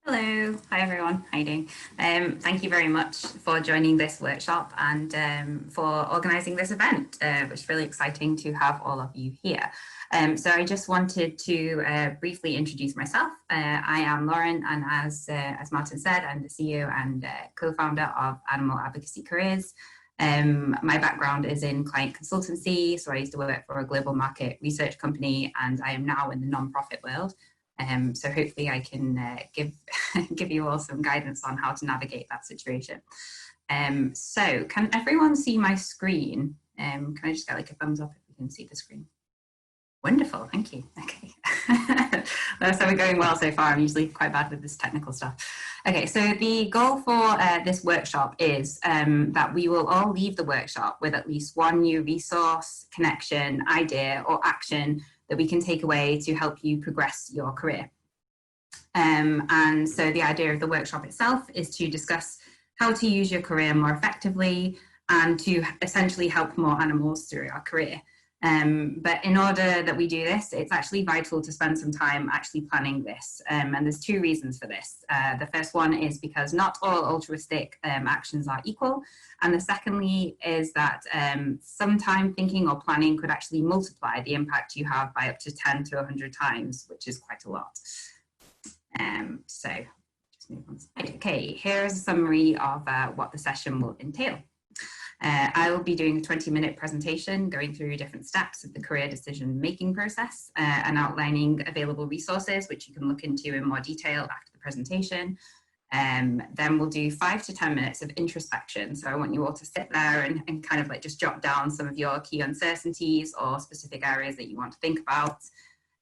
Hello, hi everyone, how are you doing? Thank you very much for joining this workshop and for organising this event, which is really exciting to have all of you here. So I just wanted to briefly introduce myself. I am Lauren, and as Martin said, I'm the CEO and co-founder of Animal Advocacy Careers. My background is in client consultancy, so I used to work for a global market research company, and I am now in the non-profit world. So hopefully I can give you all some guidance on how to navigate that situation. So can everyone see my screen? Can I just get like a thumbs up if you can see the screen? Wonderful, thank you. Okay, so we're going well so far. I'm usually quite bad with this technical stuff. Okay, so the goal for this workshop is that we will all leave the workshop with at least one new resource, connection, idea, or action that we can take away to help you progress your career. And so the idea of the workshop itself is to discuss how to use your career more effectively and to essentially help more animals through our career. But in order that we do this, it's actually vital to spend some time actually planning this. And there's two reasons for this. The first one is because not all altruistic actions are equal. And the secondly is that some time thinking or planning could actually multiply the impact you have by up to 10 to 100 times, which is quite a lot. So just move on. Okay, here's a summary of what the session will entail. I will be doing a 20-minute presentation going through different steps of the career decision-making process and outlining available resources, which you can look into in more detail after the presentation. Then we'll do 5 to 10 minutes of introspection. So I want you all to sit there and kind of like just jot down some of your key uncertainties or specific areas that you want to think about.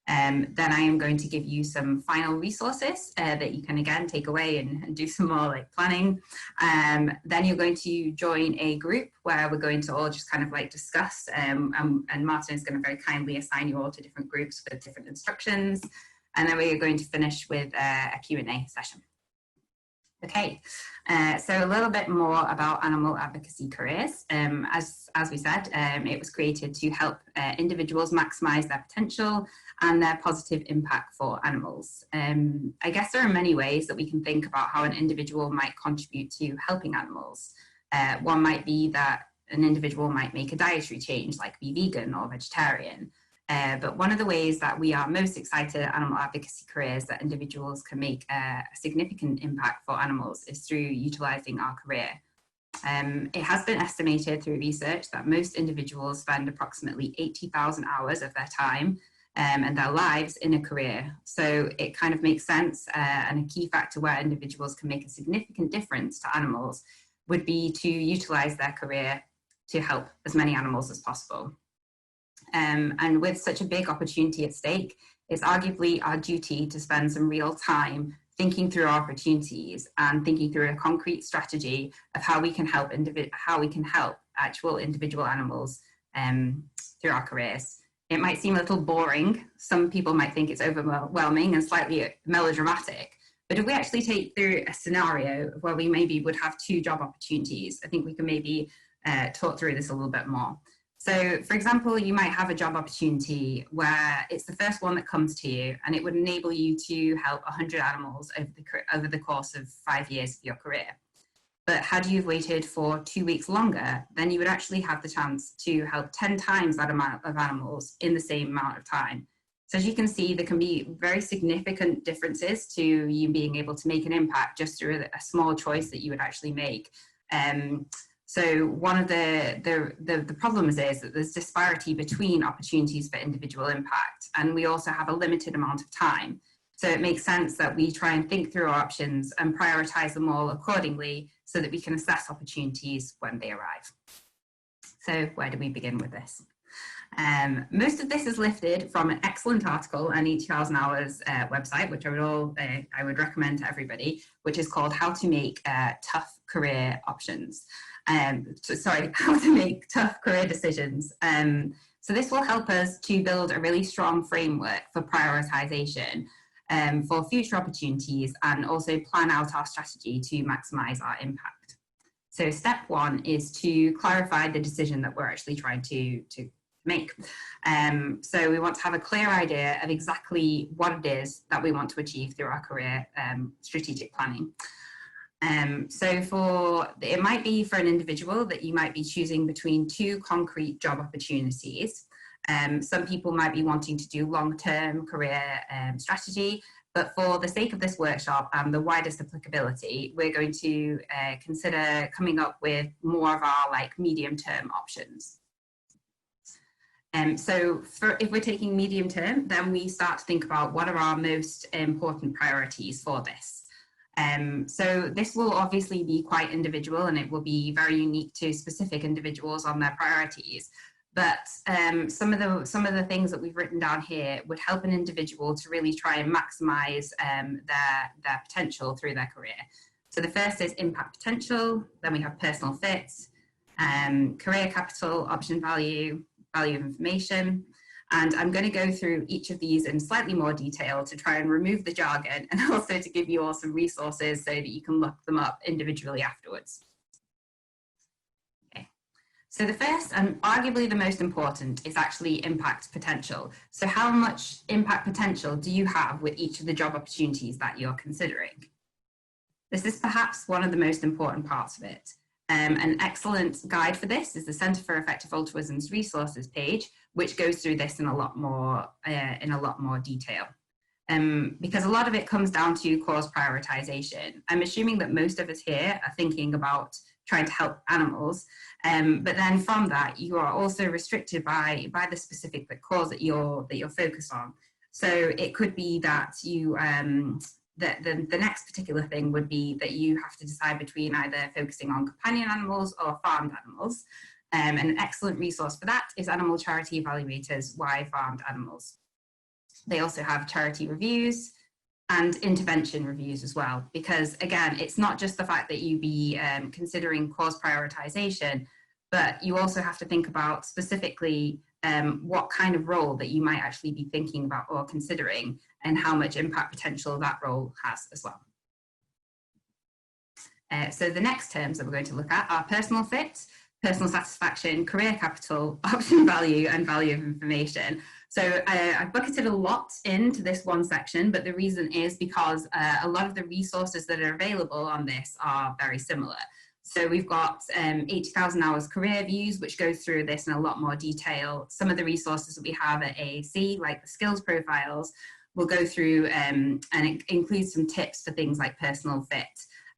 Then I am going to give you some final resources that you can again take away and do some more like planning. Then you're going to join a group where we're going to all just kind of like discuss and Martin is going to very kindly assign you all to different groups with different instructions. And then we're going to finish with a Q&A session. Okay, so a little bit more about Animal Advocacy Careers. As we said, it was created to help individuals maximise their potential and their positive impact for animals. I guess there are many ways that we can think about how an individual might contribute to helping animals. One might be that an individual might make a dietary change, like be vegan or vegetarian. But one of the ways that we are most excited at Animal Advocacy Careers that individuals can make a significant impact for animals is through utilising our career. It has been estimated through research that most individuals spend approximately 80,000 hours of their time and their lives in a career. So it kind of makes sense, and a key factor where individuals can make a significant difference to animals would be to utilise their career to help as many animals as possible. And with such a big opportunity at stake, it's arguably our duty to spend some real time thinking through our opportunities and thinking through a concrete strategy of how we can help actual individual animals through our careers. It might seem a little boring. Some people might think it's overwhelming and slightly melodramatic. But if we actually take through a scenario where we maybe would have 2 job opportunities, I think we can maybe talk through this a little bit more. So, for example, you might have a job opportunity where it's the first one that comes to you and it would enable you to help 100 animals over the course of 5 years of your career. But had you waited for 2 weeks longer, then you would actually have the chance to help 10 times that amount of animals in the same amount of time. So as you can see, there can be very significant differences to you being able to make an impact just through a small choice that you would actually make. So one of the problems is that there's disparity between opportunities for individual impact, and we also have a limited amount of time. So it makes sense that we try and think through our options and prioritise them all accordingly so that we can assess opportunities when they arrive. So where do we begin with this? Most of this is lifted from an excellent article on 80,000 Hours website, which I would recommend to everybody, which is called How to Make Tough Career Options. How to make tough career decisions. So this will help us to build a really strong framework for prioritization for future opportunities and also plan out our strategy to maximize our impact. So step 1 is to clarify the decision that we're actually trying to make. So we want to have a clear idea of exactly what it is that we want to achieve through our career strategic planning. So it might be for an individual that you might be choosing between two concrete job opportunities. Some people might be wanting to do long-term career strategy, but for the sake of this workshop and the widest applicability, we're going to consider coming up with more of our medium-term options. So if we're taking medium term, then we start to think about what are our most important priorities for this. So this will obviously be quite individual, and it will be very unique to specific individuals on their priorities. But some of the things that we've written down here would help an individual to really try and maximise their potential through their career. So the first is impact potential, then we have personal fit, career capital, option value, value of information. And I'm going to go through each of these in slightly more detail to try and remove the jargon, and also to give you all some resources so that you can look them up individually afterwards. Okay. So the first and arguably the most important is actually impact potential. So how much impact potential do you have with each of the job opportunities that you're considering? This is perhaps one of the most important parts of it. An excellent guide for this is the Centre for Effective Altruism's resources page, which goes through this in a lot more detail. Because a lot of it comes down to cause prioritization. I'm assuming that most of us here are thinking about trying to help animals, but then from that you are also restricted by the specific cause that you're focused on. So it could be that you the next particular thing would be that you have to decide between either focusing on companion animals or farmed animals. And an excellent resource for that is Animal Charity Evaluators Why Farmed Animals. They also have charity reviews and intervention reviews as well, because again, it's not just the fact that you be considering cause prioritization, but you also have to think about specifically what kind of role that you might actually be thinking about or considering, and how much impact potential that role has as well. So the next terms that we're going to look at are personal fit, personal satisfaction, career capital, option value, and value of information. So I've bucketed a lot into this one section, but the reason is because a lot of the resources that are available on this are very similar. So we've got 80,000 hours career views, which goes through this in a lot more detail. Some of the resources that we have at AAC, like the skills profiles, will go through and it includes some tips for things like personal fit.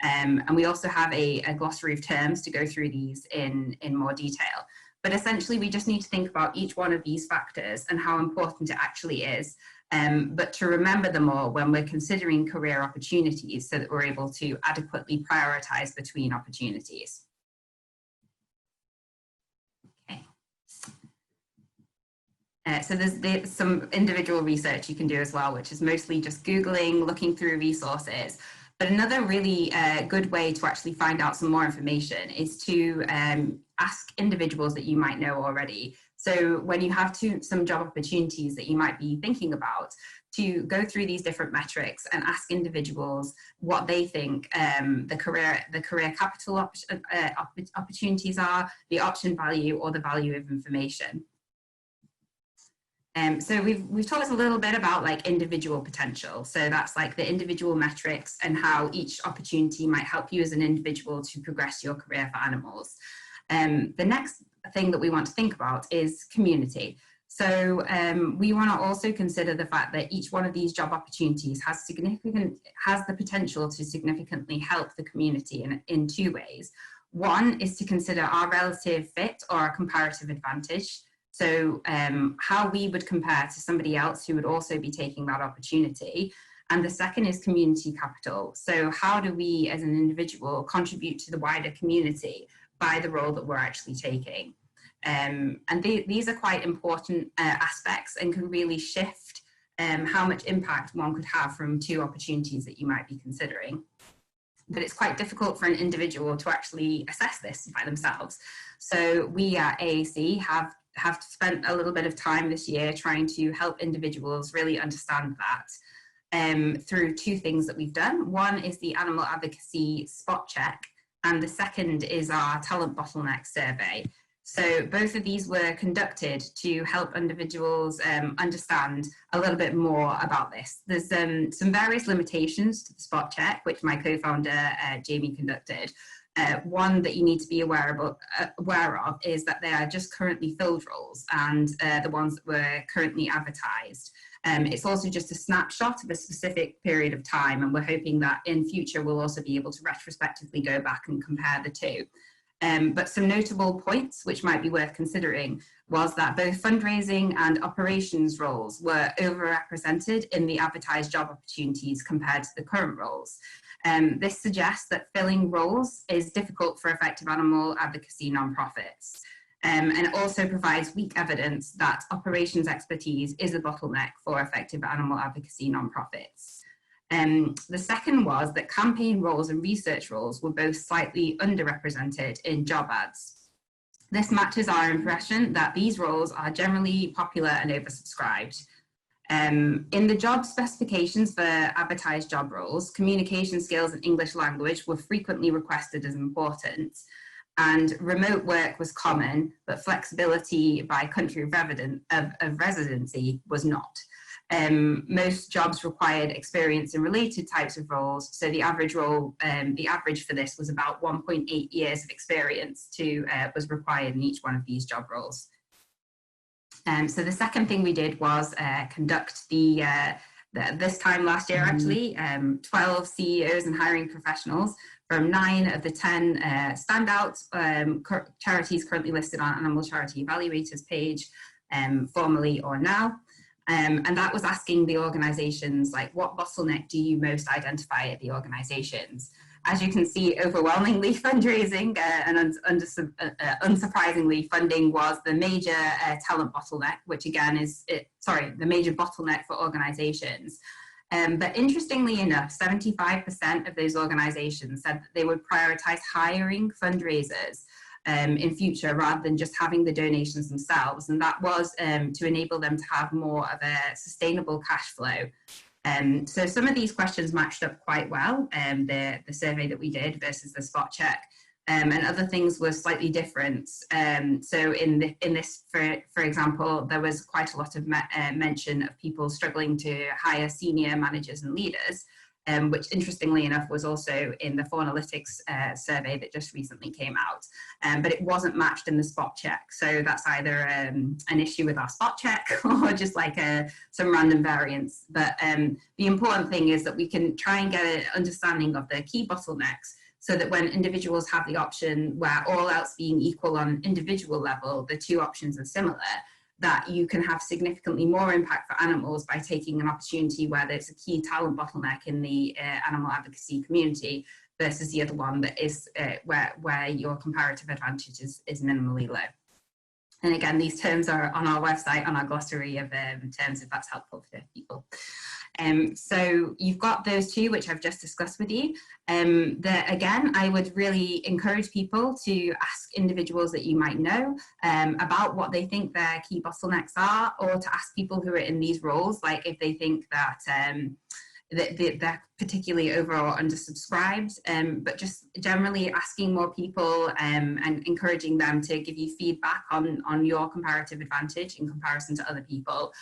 And we also have a glossary of terms to go through these in more detail. But essentially, we just need to think about each one of these factors and how important it actually is, but to remember them all when we're considering career opportunities so that we're able to adequately prioritize between opportunities. Okay. So there's some individual research you can do as well, which is mostly just Googling, looking through resources. But another really good way to actually find out some more information is to ask individuals that you might know already. So when you have some job opportunities that you might be thinking about, to go through these different metrics and ask individuals what they think the career capital opportunities are, the option value, or the value of information. So we've talked a little bit about like individual potential. So that's like the individual metrics and how each opportunity might help you as an individual to progress your career for animals. The next thing that we want to think about is community. So we want to also consider the fact that each one of these job opportunities has the potential to significantly help the community in two ways. One is to consider our relative fit or our comparative advantage. So how we would compare to somebody else who would also be taking that opportunity. And the second is community capital. So how do we as an individual contribute to the wider community by the role that we're actually taking? And these are quite important aspects and can really shift how much impact one could have from two opportunities that you might be considering. But it's quite difficult for an individual to actually assess this by themselves. So we at AAC have spent a little bit of time this year trying to help individuals really understand that through two things that we've done. One is the Animal Advocacy Spot Check, and the second is our Talent Bottleneck Survey. So both of these were conducted to help individuals understand a little bit more about this. There's some various limitations to the spot check, which my co-founder Jamie conducted. One that you need to be aware of is that they are just currently filled roles, and the ones that were currently advertised. It's also just a snapshot of a specific period of time, and we're hoping that in future we'll also be able to retrospectively go back and compare the two. But some notable points which might be worth considering was that both fundraising and operations roles were overrepresented in the advertised job opportunities compared to the current roles. This suggests that filling roles is difficult for effective animal advocacy nonprofits. And it also provides weak evidence that operations expertise is a bottleneck for effective animal advocacy nonprofits. The second was that campaign roles and research roles were both slightly underrepresented in job ads. This matches our impression that these roles are generally popular and oversubscribed. In the job specifications for advertised job roles, communication skills and English language were frequently requested as important, and remote work was common, but flexibility by country of residency was not. Most jobs required experience in related types of roles, so the average for this was about 1.8 years of experience was required in each one of these job roles. So the second thing we did was conduct this time last year actually, 12 CEOs and hiring professionals from 9 of the 10 standout charities currently listed on Animal Charity Evaluators page, formerly or now. And that was asking the organizations, like, what bottleneck do you most identify at the organizations? As you can see, overwhelmingly fundraising and unsurprisingly funding was the major talent bottleneck, which again is, the major bottleneck for organizations. But interestingly enough, 75% of those organizations said that they would prioritize hiring fundraisers in future rather than just having the donations themselves. And that was to enable them to have more of a sustainable cash flow. So some of these questions matched up quite well, the survey that we did versus the spot check, and other things were slightly different. So in this, for example, there was quite a lot of mention of people struggling to hire senior managers and leaders, which interestingly enough was also in the Fauna-Lytics survey that just recently came out, but it wasn't matched in the spot check. So that's either an issue with our spot check or just like some random variance. But the important thing is that we can try and get an understanding of the key bottlenecks, so that when individuals have the option where all else being equal on individual level, the two options are similar, that you can have significantly more impact for animals by taking an opportunity where there's a key talent bottleneck in the animal advocacy community versus the other one that is where your comparative advantage is minimally low. And again, these terms are on our website, on our glossary of terms, if that's helpful for people. So you've got those two, which I've just discussed with you. Again, I would really encourage people to ask individuals that you might know about what they think their key bottlenecks are, or to ask people who are in these roles, like if they think that they're particularly over or undersubscribed, but just generally asking more people and encouraging them to give you feedback on your comparative advantage in comparison to other people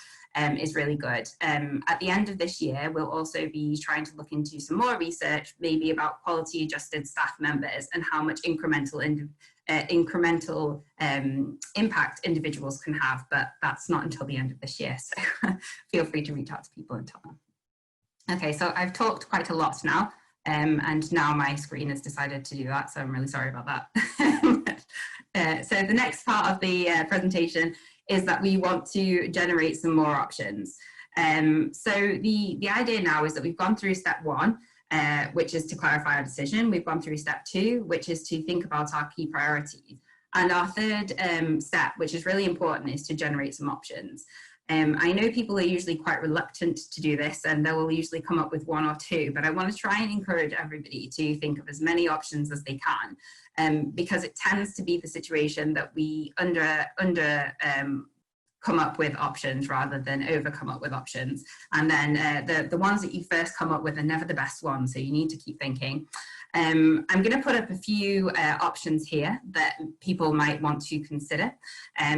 is really good. At the end of this year, we'll also be trying to look into some more research, maybe about quality adjusted staff members and how much incremental impact individuals can have, but that's not until the end of this year. So feel free to reach out to people and tell them. Okay, so I've talked quite a lot now, and now my screen has decided to do that, so I'm really sorry about that. So the next part of the presentation is that we want to generate some more options. So the idea now is that we've gone through step 1, which is to clarify our decision. We've gone through step 2, which is to think about our key priorities. And our third step, which is really important, is to generate some options. I know people are usually quite reluctant to do this, and they will usually come up with 1 or 2, but I want to try and encourage everybody to think of as many options as they can, because it tends to be the situation that we come up with options rather than over come up with options. And then the ones that you first come up with are never the best ones, so you need to keep thinking. I'm going to put up a few options here that people might want to consider.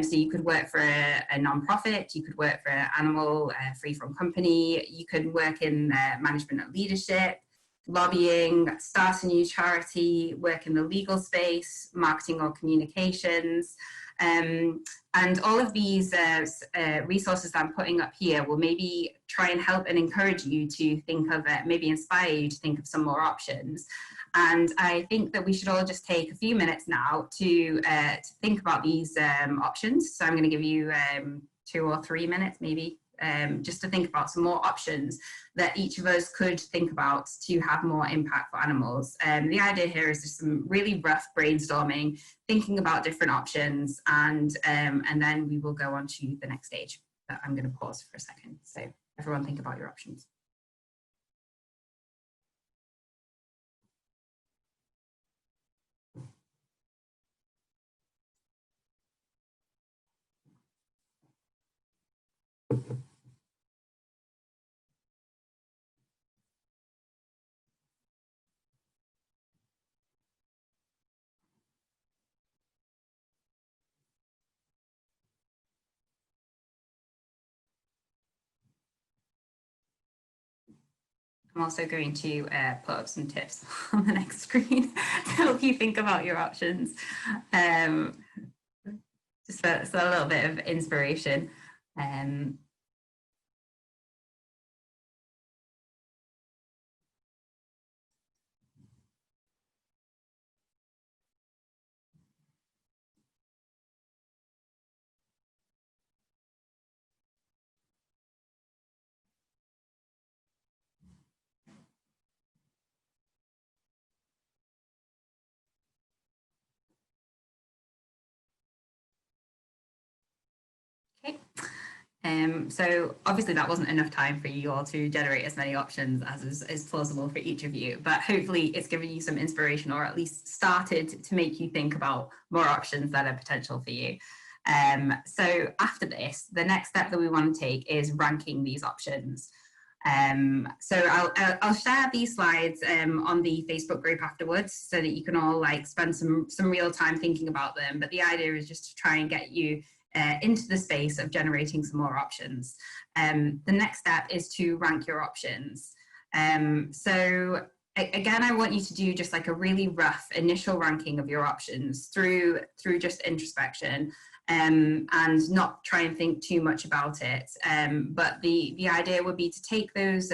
So you could work for a non-profit, you could work for an animal free from company, you could work in management and leadership, lobbying, start a new charity, work in the legal space, marketing or communications. And all of these resources that I'm putting up here will maybe try and help and encourage you to think of it, maybe inspire you to think of some more options. And I think that we should all just take a few minutes now to think about these options. So I'm going to give you 2 or 3 minutes maybe just to think about some more options that each of us could think about to have more impact for animals. The idea here is just some really rough brainstorming, thinking about different options, and then we will go on to the next stage. But I'm going to pause for a second. So everyone think about your options. I'm also going to put up some tips on the next screen to help you think about your options. Just for a little bit of inspiration. Okay. So obviously that wasn't enough time for you all to generate as many options as is plausible for each of you, but hopefully it's given you some inspiration, or at least started to make you think about more options that are potential for you. So after this, the next step that we want to take is ranking these options. So I'll share these slides on the Facebook group afterwards so that you can all like spend some real time thinking about them. But the idea is just to try and get you into the space of generating some more options. The next step is to rank your options. So again, I want you to do just like a really rough initial ranking of your options through just introspection. And not try and think too much about it. But the idea would be to take those,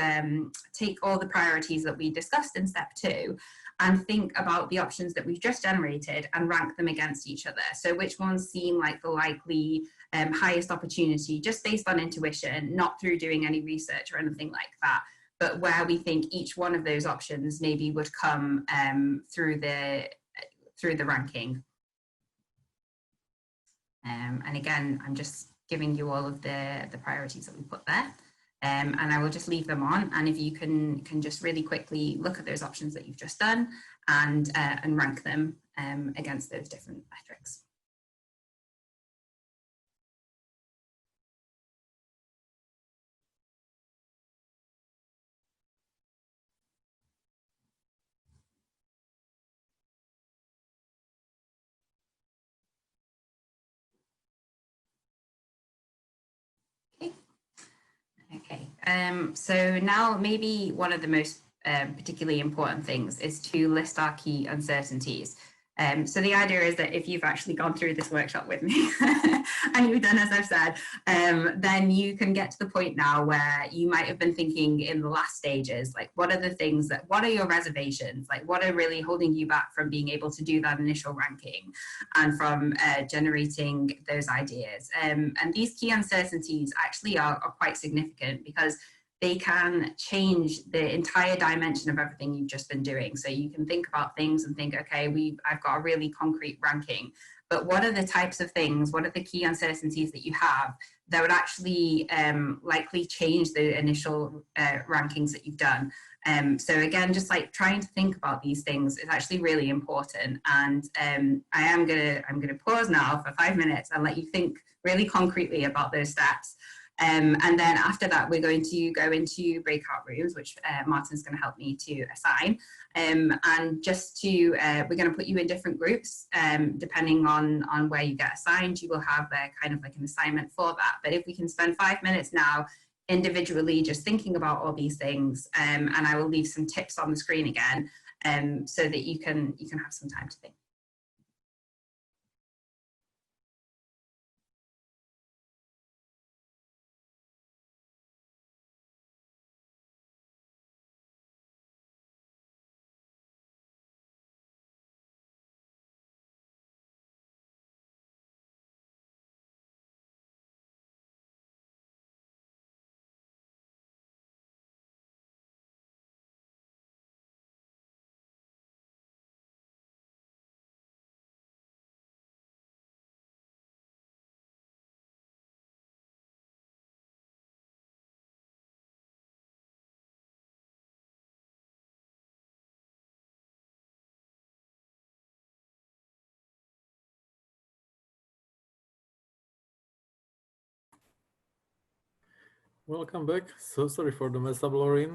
take all the priorities that we discussed in step 2 and think about the options that we've just generated and rank them against each other. So which ones seem like the likely highest opportunity, just based on intuition, not through doing any research or anything like that, but where we think each one of those options maybe would come through the ranking. And again, I'm just giving you all of the priorities that we put there. And I will just leave them on. And if you can just really quickly look at those options that you've just done and rank them against those different metrics. Okay, so now maybe one of the most particularly important things is to list our key uncertainties. So the idea is that if you've actually gone through this workshop with me and you've done as I've said, then you can get to the point now where you might have been thinking in the last stages, like what are the things that, what are your reservations? Like what are really holding you back from being able to do that initial ranking and from generating those ideas? And these key uncertainties actually are quite significant because they can change the entire dimension of everything you've just been doing. So you can think about things and think, okay, I've got a really concrete ranking, but what are the types of things, what are the key uncertainties that you have that would actually likely change the initial rankings that you've done. So again, just like trying to think about these things is actually really important. And I'm gonna pause now for 5 minutes and let you think really concretely about those steps. And then after that, we're going to go into breakout rooms, which Martin's going to help me to assign. And just to, we're going to put you in different groups, depending on where you get assigned. You will have kind of like an assignment for that. But if we can spend 5 minutes now individually just thinking about all these things, and I will leave some tips on the screen again, so that you can have some time to think. Welcome back. So sorry for the mess up, Lauren.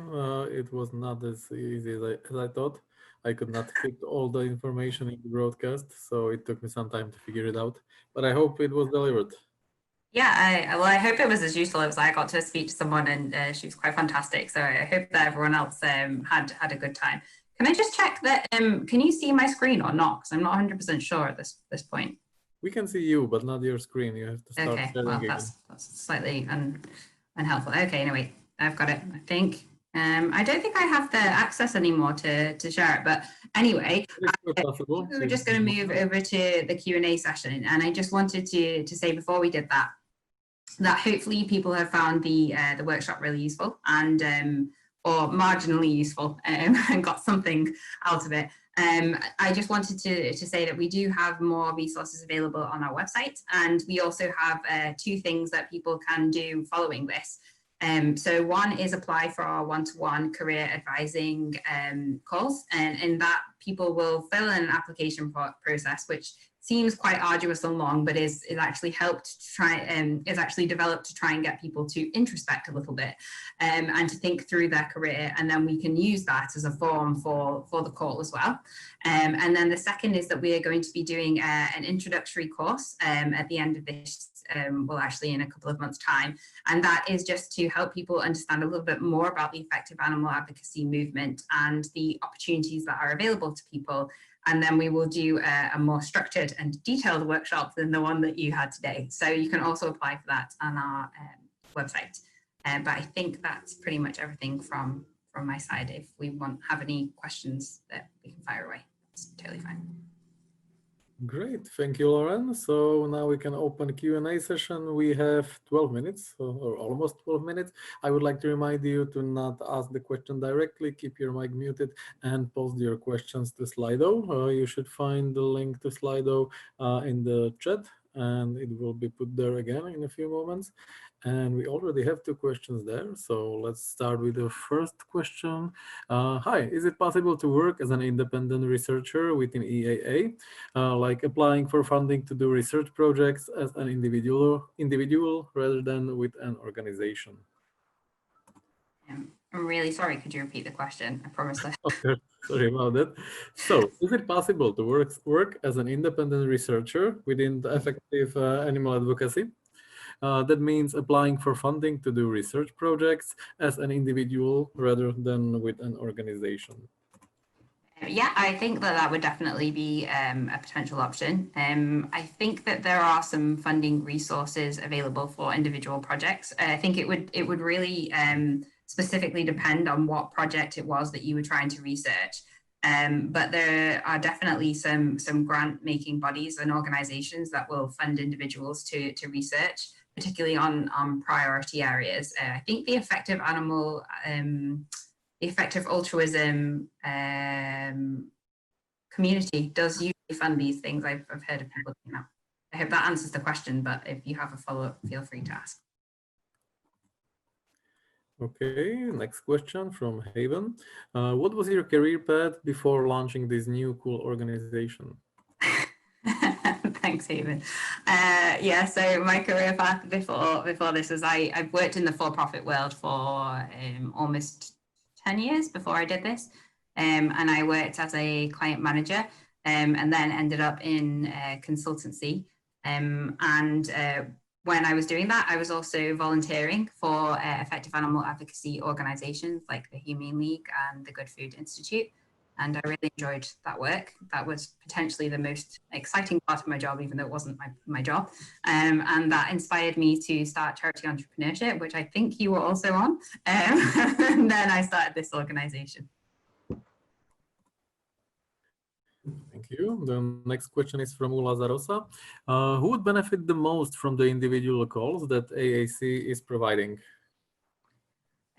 It was not as easy as I thought. I could not fit all the information in the broadcast, so it took me some time to figure it out. But I hope it was delivered. Yeah, well, I hope it was as useful as I got to speak to someone, and she was quite fantastic. So I hope that everyone else had a good time. Can I just check that? Can you see my screen or not? Because I'm not 100% sure at this point. We can see you, but not your screen. You have to start Okay, sharing well, again. that's slightly unhelpful. Okay, anyway, I've got it, I think. I don't think I have the access anymore to share it, but anyway, we were just going to move over to the Q&A session, and I just wanted to say before we did that hopefully people have found the workshop really useful and or marginally useful and got something out of it. I just wanted to say that we do have more resources available on our website, and we also have 2 things that people can do following this. So one is apply for our one-to-one career advising calls, and in that people will fill in an application process, which seems quite arduous and long, but is actually helped to try is actually developed to try and get people to introspect a little bit and to think through their career, and then we can use that as a form for the call as well. And then the second is that we are going to be doing an introductory course at the end of this, well, actually in a couple of months' time, and that is just to help people understand a little bit more about the effective animal advocacy movement and the opportunities that are available to people. And then we will do a more structured and detailed workshop than the one that you had today. So you can also apply for that on our website. But I think that's pretty much everything from my side. If we have any questions that we can fire away, it's totally fine. Great, thank you, Lauren. So now we can open Q&A session. We have 12 minutes, or almost 12 minutes. I would like to remind you to not ask the question directly, keep your mic muted, and post your questions to Slido. You should find the link to Slido in the chat, and it will be put there again in a few moments. And we already have 2 questions there. So let's start with the first question. Hi, is it possible to work as an independent researcher within EAA, like applying for funding to do research projects as an individual rather than with an organization? I'm really sorry. Could you repeat the question? I promise. Okay, sorry about that. So, is it possible to work as an independent researcher within the effective animal advocacy? That means applying for funding to do research projects as an individual rather than with an organization. Yeah, I think that would definitely be a potential option. I think that there are some funding resources available for individual projects. I think it would really specifically depend on what project it was that you were trying to research. But there are definitely some grant making bodies and organizations that will fund individuals to research, particularly on priority areas. I think the effective altruism community does usually fund these things. I've heard of people doing that. I hope that answers the question, but if you have a follow-up, feel free to ask. Okay, next question from Haven. What was your career path before launching this new cool organization? Thanks, Haven. Yeah, so my career path before this was I've worked in the for-profit world for almost 10 years before I did this. And I worked as a client manager and then ended up in consultancy. And when I was doing that, I was also volunteering for effective animal advocacy organizations like the Humane League and the Good Food Institute. And I really enjoyed that work. That was potentially the most exciting part of my job, even though it wasn't my job. And that inspired me to start charity entrepreneurship, which I think you were also on. And then I started this organization. Thank you. The next question is from Ula Zarosa. Who would benefit the most from the individual calls that AAC is providing?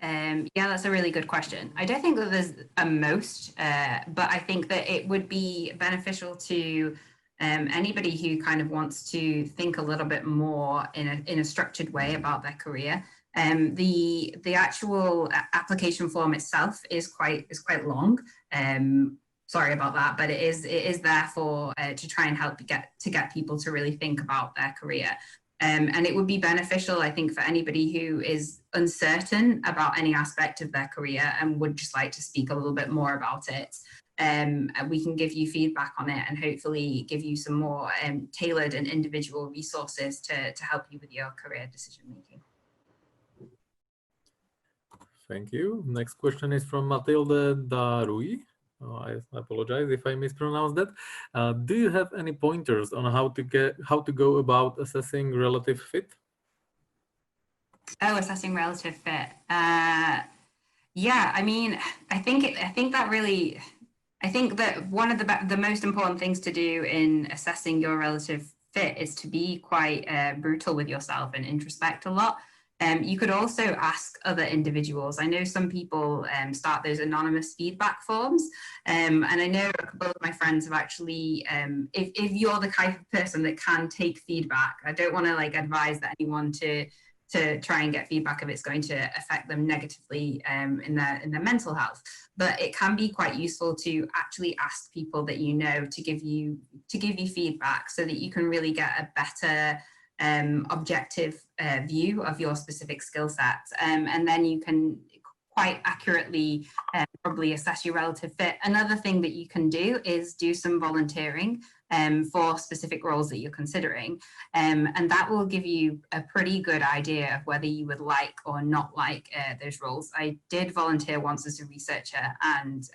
Yeah, that's a really good question. I don't think that there's a most, but I think that it would be beneficial to anybody who kind of wants to think a little bit more in a structured way about their career. The actual application form itself is quite long. Sorry about that, but it is there for to try and help get people to really think about their career. And it would be beneficial, I think, for anybody who is uncertain about any aspect of their career and would just like to speak a little bit more about it. We can give you feedback on it and hopefully give you some more tailored and individual resources to help you with your career decision making. Thank you. Next question is from Matilde Darui. I apologize if I mispronounced that. Do you have any pointers on how to go about assessing relative fit? Oh, assessing relative fit. Yeah, I mean, I think that one of the most important things to do in assessing your relative fit is to be quite brutal with yourself and introspect a lot. You could also ask other individuals. I know some people start those anonymous feedback forms, and I know a couple of my friends have actually, if you're the type of person that can take feedback, I don't want to like advise that anyone to try and get feedback if it's going to affect them negatively in their mental health. But it can be quite useful to actually ask people that you know to give you feedback so that you can really get a better objective view of your specific skill set. And then you can quite accurately probably assess your relative fit. Another thing that you can do is do some volunteering for specific roles that you're considering. And that will give you a pretty good idea of whether you would like or not like those roles. I did volunteer once as a researcher and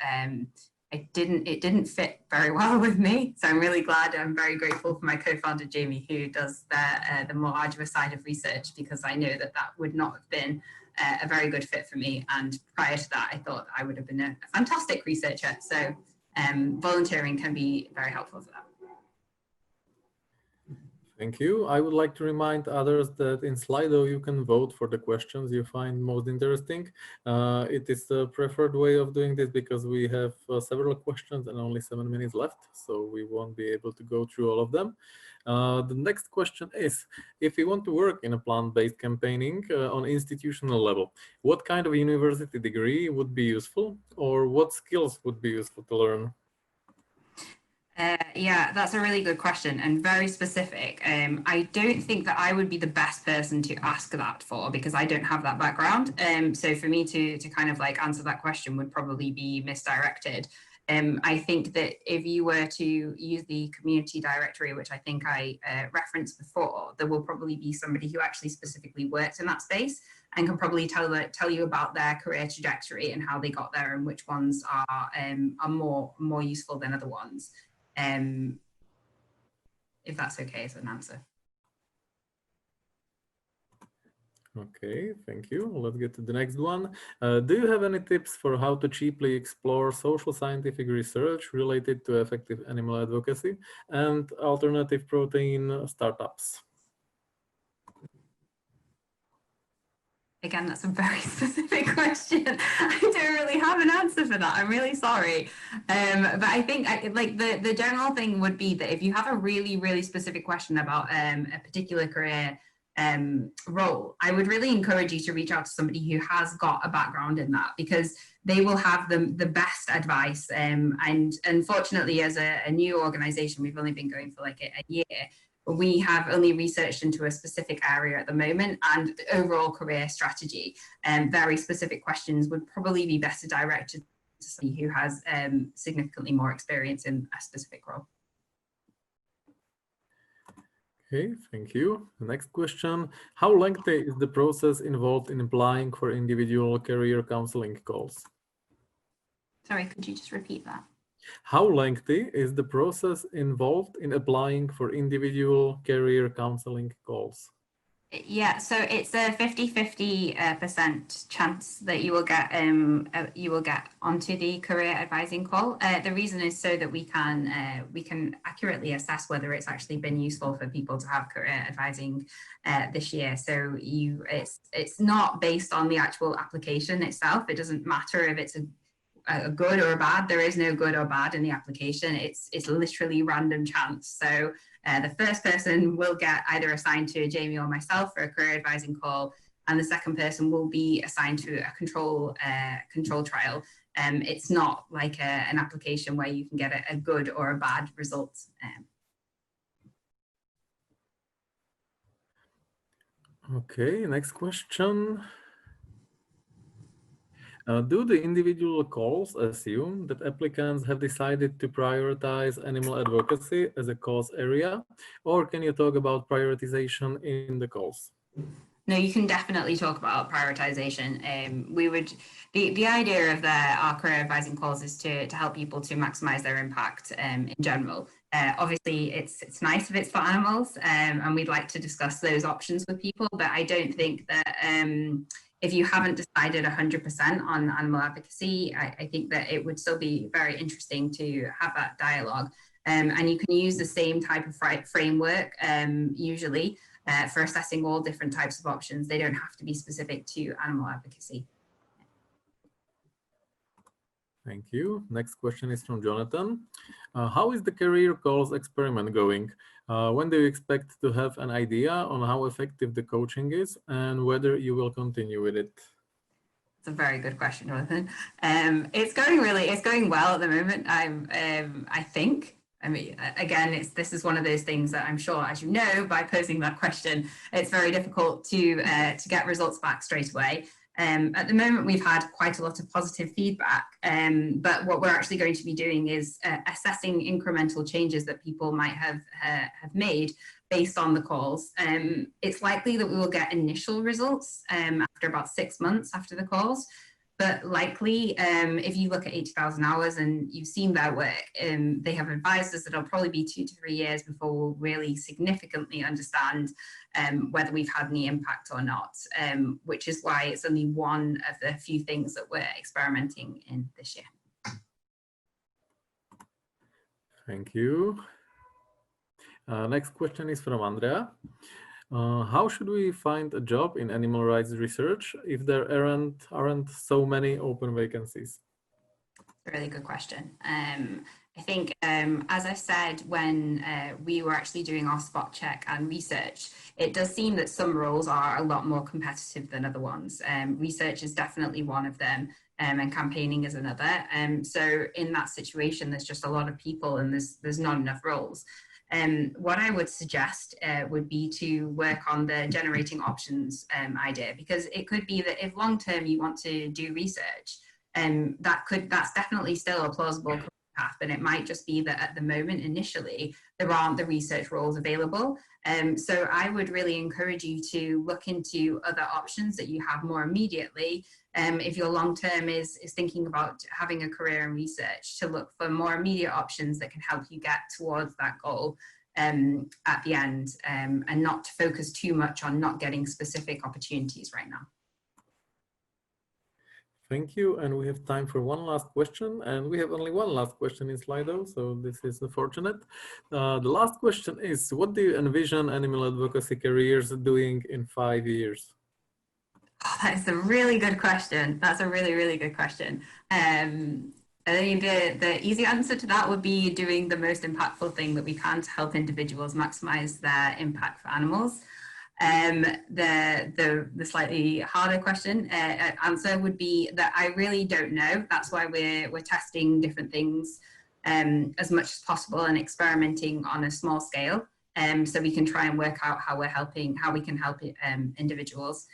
it didn't fit very well with me. So I'm really glad, I'm very grateful for my co-founder, Jamie, who does the more arduous side of research, because I know that would not have been a very good fit for me. And prior to that, I thought I would have been a fantastic researcher. So volunteering can be very helpful for that. Thank you. I would like to remind others that in Slido you can vote for the questions you find most interesting. It is the preferred way of doing this because we have several questions and only 7 minutes left, so we won't be able to go through all of them. The next question is, if you want to work in a plant-based campaigning on institutional level, what kind of university degree would be useful, or what skills would be useful to learn? Yeah, that's a really good question and very specific. I don't think that I would be the best person to ask that for because I don't have that background. So for me to kind of like answer that question would probably be misdirected. I think that if you were to use the community directory, which I think I referenced before, there will probably be somebody who actually specifically works in that space and can probably tell you about their career trajectory and how they got there and which ones are more useful than other ones. If that's okay as an answer. Okay, thank you. Let's get to the next one. Do you have any tips for how to cheaply explore social scientific research related to effective animal advocacy and alternative protein startups? Again, that's a very specific question. I don't really have an answer for that. I'm really sorry. But I think like the general thing would be that if you have a really, really specific question about a particular career role, I would really encourage you to reach out to somebody who has got a background in that, because they will have the best advice. And unfortunately, as a new organization, we've only been going for like a year. We have only researched into a specific area at the moment, and the overall career strategy and very specific questions would probably be better directed to somebody who has significantly more experience in a specific role. Okay, thank you. The next question: how lengthy is the process involved in applying for individual career counseling calls? Sorry, could you just repeat that? How lengthy is the process involved in applying for individual career counseling calls? Yeah, so it's a 50-50% chance that you will get onto the career advising call. The reason is so that we can accurately assess whether it's actually been useful for people to have career advising this year. So it's not based on the actual application itself. It doesn't matter if it's a good or a bad. There is no good or bad in the application. It's literally random chance. So the first person will get either assigned to Jamie or myself for a career advising call, and the second person will be assigned to a control trial. It's not like an application where you can get a good or a bad result. Okay, next question. Do the individual calls assume that applicants have decided to prioritize animal advocacy as a cause area, or can you talk about prioritization in the calls? No, you can definitely talk about prioritization. The idea of our career advising calls is to help people to maximize their impact in general. Obviously, it's nice if it's for animals, and we'd like to discuss those options with people, but I don't think that if you haven't decided 100% on animal advocacy, I think that it would still be very interesting to have that dialogue. And you can use the same type of framework usually for assessing all different types of options. They don't have to be specific to animal advocacy. Thank you. Next question is from Jonathan. How is the career calls experiment going? When do you expect to have an idea on how effective the coaching is and whether you will continue with it? It's a very good question, Jonathan. It's going well at the moment. I think. I mean, again, this is one of those things that I'm sure, as you know, by posing that question, it's very difficult to get results back straight away. At the moment, we've had quite a lot of positive feedback, but what we're actually going to be doing is assessing incremental changes that people might have made based on the calls. It's likely that we will get initial results after about 6 months after the calls. But likely, if you look at 80,000 hours and you've seen their work, they have advised us that it'll probably be 2 to 3 years before we'll really significantly understand whether we've had any impact or not, which is why it's only one of the few things that we're experimenting in this year. Thank you. Next question is from Andrea. How should we find a job in animal rights research if there aren't so many open vacancies? A really good question. I think, as I said, when we were actually doing our spot check and research, it does seem that some roles are a lot more competitive than other ones. Research is definitely one of them, and campaigning is another. So in that situation, there's just a lot of people and there's not enough roles. What I would suggest would be to work on the generating options idea, because it could be that if long-term you want to do research, that's definitely still a plausible path, but it might just be that at the moment, initially, there aren't the research roles available. So I would really encourage you to look into other options that you have more immediately. If your long-term is thinking about having a career in research, to look for more immediate options that can help you get towards that goal at the end, and not to focus too much on not getting specific opportunities right now. Thank you. And we have time for one last question. And we have only one last question in Slido, so this is unfortunate. The last question is, what do you envision Animal Advocacy Careers doing in 5 years? Oh, that's a really good question. That's a really, really good question. I think the easy answer to that would be doing the most impactful thing that we can to help individuals maximize their impact for animals. The slightly harder question answer would be that I really don't know. That's why we're testing different things as much as possible and experimenting on a small scale, so we can try and work out how we can help individuals.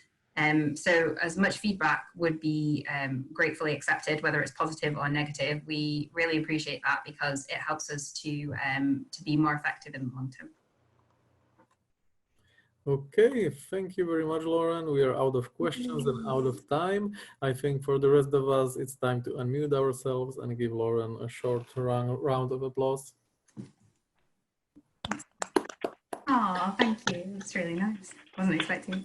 So as much feedback would be gratefully accepted, whether it's positive or negative. We really appreciate that because it helps us to be more effective in the long term. Okay, thank you very much, Lauren. We are out of questions and out of time. I think for the rest of us, it's time to unmute ourselves and give Lauren a short round of applause. Oh, thank you. That's really nice. Wasn't expecting.